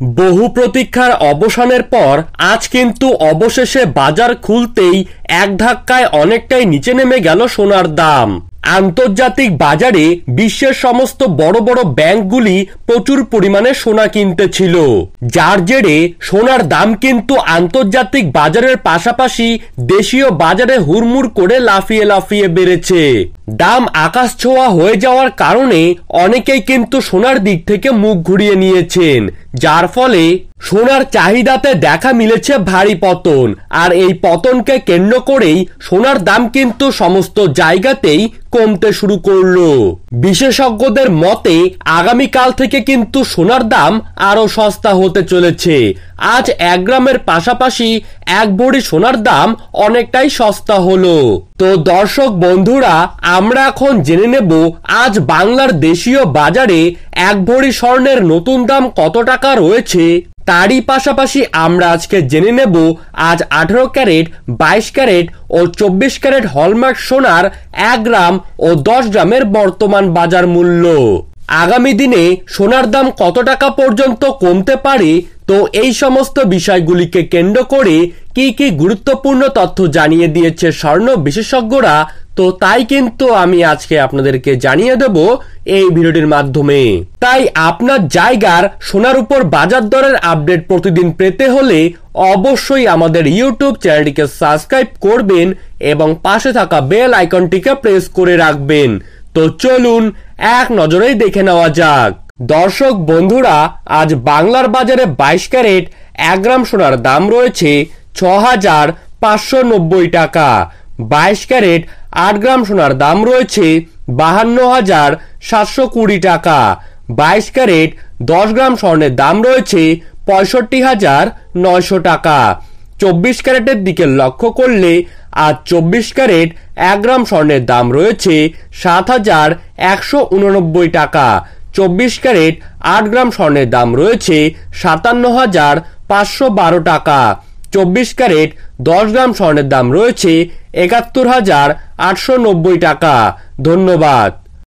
বহু প্রতীক্ষার অবসানের পর আজ কিন্তু অবশেষে বাজার খুলতেই এক ধাক্কায় অনেকটাই নিচে নেমে গেল সোনার দাম। আন্তর্জাতিক বাজারে বিশ্বের সমস্ত বড় বড় ব্যাংকগুলি প্রচুর পরিমাণে সোনা কিনতেছিল, যার জেরে সোনার দাম কিন্তু আন্তর্জাতিক বাজারের পাশাপাশি দেশীয় বাজারে হুড়মুড় করে লাফিয়ে লাফিয়ে বেড়েছে। দাম আকাশ ছোঁয়া হয়ে যাওয়ার কারণে অনেকেই কিন্তু সোনার দিক থেকে মুখ ঘুরিয়ে নিয়েছেন, যার ফলে সোনার চাহিদাতে দেখা মিলেছে ভারী পতন। আর এই পতনকে কেন্দ্র করেই সোনার দাম কিন্তু সমস্ত জায়গাতেই কমতে শুরু করলো। বিশেষজ্ঞদের মতে আগামীকাল থেকে কিন্তু সোনার দাম আরো সস্তা হতে চলেছে। আজ 1 গ্রামের পাশাপাশি 1 ভরি সোনার দাম অনেকটাই সস্তা হলো। তো দর্শক বন্ধুরা, আমরা এখন জেনে নেব আজ বাংলার দেশীয় বাজারে 1 ভরি স্বর্ণের নতুন দাম কত টাকা রয়েছে। তারই পাশাপাশি আমরা আজকে জেনে নেব আজ 18 ক্যারেট, 22 ক্যারেট ও 24 ক্যারেট হলমার্ক সোনার 1 গ্রাম ও 10 গ্রামের বর্তমান বাজার মূল্য। আগামী দিনে সোনার দাম কত টাকা পর্যন্ত কমতে পারে, তো এই সমস্ত বিষয়গুলিকে কেন্দ্র করে কি কি গুরুত্বপূর্ণ তথ্য জানিয়ে দিয়েছে স্বর্ণ বিশেষজ্ঞরা, তো তাই কিন্তু আমি আজকে আপনাদেরকে জানিয়ে দেব এই ভিডিওটির মাধ্যমে। তাই আপনার জায়গার সোনার উপর বাজার দরের আপডেট প্রতিদিন পেতে হলে অবশ্যই আমাদের ইউটিউব চ্যানেলটিকে সাবস্ক্রাইব করবেন এবং পাশে থাকা বেল আইকনটিকে প্রেস করে রাখবেন। তো চলুন এক নজরেই দেখে নেওয়া যাক। দর্শক বন্ধুরা, আজ বাংলার বাজারে 22 ক্যারেট 1 গ্রাম সোনার দাম রয়েছে 6,590 টাকা। 22 ক্যারেট 8 গ্রাম সোনার দাম রয়েছে 52,720 টাকা। 22 ক্যারেট 10 গ্রাম স্বর্ণের দাম রয়েছে 65,900 টাকা। 24 ক্যারেটের দিকে লক্ষ্য করলে আজ 24 ক্যারেট 1 গ্রাম স্বর্ণের দাম রয়েছে 7,189 টাকা। 24 ক্যারেট 8 গ্রাম স্বর্ণের দাম রয়েছে 57,512 টাকা। 24 ক্যারেট 10 গ্রাম স্বর্ণের দাম রয়েছে 71,890 টাকা। ধন্যবাদ।